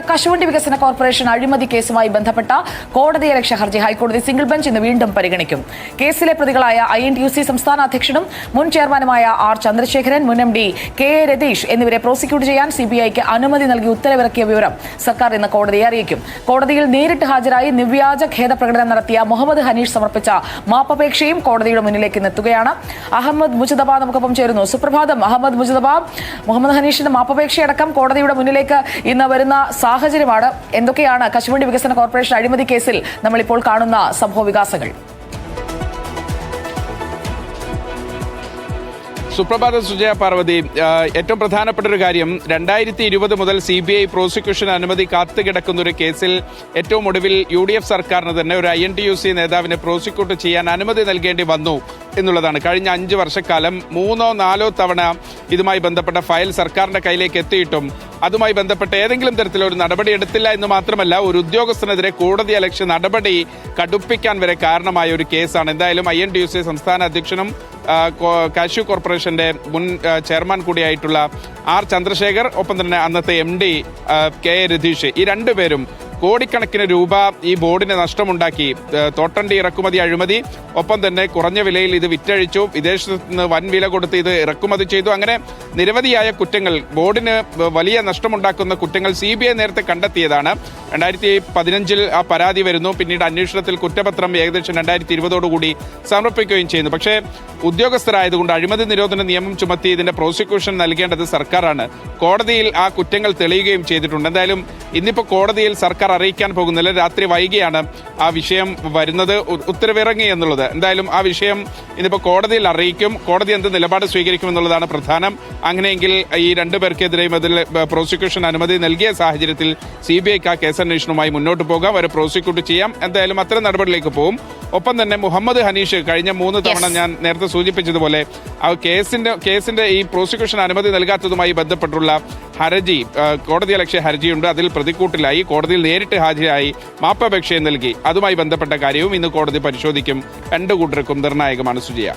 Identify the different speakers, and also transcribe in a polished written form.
Speaker 1: കശുവണ്ടി വികസന കോർപ്പറേഷൻ അഴിമതി കേസുമായി ബന്ധപ്പെട്ട കോടതിയലക്ഷ്യ ഹർജി ഹൈക്കോടതി സിംഗിൾ ബെഞ്ച് ഇന്ന് വീണ്ടും പരിഗണിക്കും. കേസിലെ പ്രതികളായ INTUC സംസ്ഥാന അധ്യക്ഷനും മുൻ ചെയർമാനുമായ R. ചന്ദ്രശേഖരൻ, മുൻ MD KA. രതീഷ് എന്നിവരെ പ്രോസിക്യൂട്ട് ചെയ്യാൻ CBIക്ക് അനുമതി നൽകി ഉത്തരവിറക്കിയ വിവരം സർക്കാർ ഇന്ന് കോടതിയെ അറിയിക്കും. കോടതിയിൽ നേരിട്ട് ഹാജരായി നിർവ്യാജ ഖേദപ്രകടനം നടത്തിയ മുഹമ്മദ് ഹനീഷ് സമർപ്പിച്ച മാപ്പപേക്ഷയും കോടതിയുടെ മുന്നിലേക്ക് എത്തുകയാണ്. അഹമ്മദ് മുജതബ നമുക്കൊപ്പം ചേരുന്നു. സുപ്രഭാതം അഹമ്മദ് മുജതബ. മുഹമ്മദ് ഹനീഷിന്റെ മാപ്പപേക്ഷയടക്കം കോടതിയുടെ മുന്നിലേക്ക് ഇന്ന് വരുന്ന സാഹചര്യമാണ്. എന്തൊക്കെയാണ് കശുവണ്ടി വികസന കോർപ്പറേഷൻ അഴിമതി കേസിൽ നമ്മളിപ്പോൾ കാണുന്ന സംഭവ വികാസങ്ങൾ?
Speaker 2: സുപ്രഭാതം സുജയ പാർവതി. ഏറ്റവും പ്രധാനപ്പെട്ട ഒരു കാര്യം, 2020 മുതൽ CBI പ്രോസിക്യൂഷൻ അനുമതി കാത്തുകിടക്കുന്ന ഒരു കേസിൽ ഏറ്റവും ഒടുവിൽ UDF സർക്കാരിന് തന്നെ ഒരു INTUC നേതാവിനെ പ്രോസിക്യൂട്ട് ചെയ്യാൻ അനുമതി നൽകേണ്ടി വന്നു എന്നുള്ളതാണ്. കഴിഞ്ഞ 5 വർഷക്കാലം 3 or 4 തവണ ഇതുമായി ബന്ധപ്പെട്ട ഫയൽ സർക്കാരിന്റെ കയ്യിലേക്ക് എത്തിയിട്ടും അതുമായി ബന്ധപ്പെട്ട ഏതെങ്കിലും തരത്തിലൊരു നടപടി എടുത്തില്ല എന്ന് മാത്രമല്ല, ഒരു ഉദ്യോഗസ്ഥനെതിരെ കോടതിയലക്ഷ്യ നടപടി കടുപ്പിക്കാൻ വരെ കാരണമായ ഒരു കേസാണ്. എന്തായാലും INTUC സംസ്ഥാന അധ്യക്ഷനും കാഷ്യൂ കോർപ്പറേഷന്റെ മുൻ ചെയർമാൻ കൂടിയായിട്ടുള്ള R. ചന്ദ്രശേഖർ, ഒപ്പം തന്നെ അന്നത്തെ MD KA. രതീഷ്, ഈ രണ്ടുപേരും കോടിക്കണക്കിന് രൂപ ഈ ബോർഡിന് നഷ്ടമുണ്ടാക്കി. തോട്ടണ്ടി ഇറക്കുമതി അഴിമതി, ഒപ്പം തന്നെ കുറഞ്ഞ വിലയിൽ ഇത് വിറ്റഴിച്ചു, വിദേശത്ത് നിന്ന് വൻ വില കൊടുത്ത് ഇത് ഇറക്കുമതി ചെയ്തു. അങ്ങനെ നിരവധിയായ കുറ്റങ്ങൾ, ബോർഡിന് വലിയ നഷ്ടമുണ്ടാക്കുന്ന കുറ്റങ്ങൾ CBI നേരത്തെ കണ്ടെത്തിയതാണ്. 2015 ആ പരാതി വരുന്നു. പിന്നീട് അന്വേഷണത്തിൽ കുറ്റപത്രം ഏകദേശം 2020 സമർപ്പിക്കുകയും ചെയ്യുന്നു. പക്ഷേ ഉദ്യോഗസ്ഥരായതുകൊണ്ട് അഴിമതി നിരോധന നിയമം ചുമത്തി ഇതിന്റെ പ്രോസിക്യൂഷൻ നൽകേണ്ടത് സർക്കാരാണ്. കോടതിയിൽ ആ കുറ്റങ്ങൾ തെളിയുകയും ചെയ്തിട്ടുണ്ട്. എന്തായാലും ഇന്നിപ്പോൾ കോടതിയിൽ സർക്കാർ അറിയിക്കാൻ പോകുന്നില്ല. രാത്രി വൈകിയാണ് ആ വിഷയം വരുന്നത്, ഉത്തരവിറങ്ങി എന്നുള്ളത്. എന്തായാലും ആ വിഷയം ഇന്നിപ്പോൾ കോടതിയിൽ അറിയിക്കും. കോടതി എന്ത് നിലപാട് സ്വീകരിക്കുമെന്നുള്ളതാണ് പ്രധാനം. അങ്ങനെയെങ്കിൽ ഈ രണ്ടുപേർക്കെതിരെയും അതിൽ പ്രോസിക്യൂഷൻ അനുമതി നൽകിയ സാഹചര്യത്തിൽ CBIക്ക് ആ കേസന്വേഷണവുമായി മുന്നോട്ട് പോകാം, അവരെ പ്രോസിക്യൂട്ട് ചെയ്യാം. എന്തായാലും അത്തരം നടപടിയിലേക്ക് പോകും. ഒപ്പം തന്നെ മുഹമ്മദ് ഹനീഷ് കഴിഞ്ഞ 3 തവണ ഞാൻ നേരത്തെ സൂചിപ്പിച്ചതുപോലെ ആ കേസിന്റെ ഈ പ്രോസിക്യൂഷൻ അനുമതി നൽകാത്തതുമായി ബന്ധപ്പെട്ടുള്ള ഹർജി, കോടതിയലക്ഷ്യ ഹർജിയുണ്ട്. അതിൽ പ്രതിക്കൂട്ടിലായി കോടതിയിൽ നേരിട്ട് ഹാജരായി മാപ്പപേക്ഷയും നൽകി. അതുമായി ബന്ധപ്പെട്ട കാര്യവും ഇന്ന് കോടതി പരിശോധിക്കും. രണ്ടു കൂട്ടർക്കും നിർണായകമാണ് സുജിയ.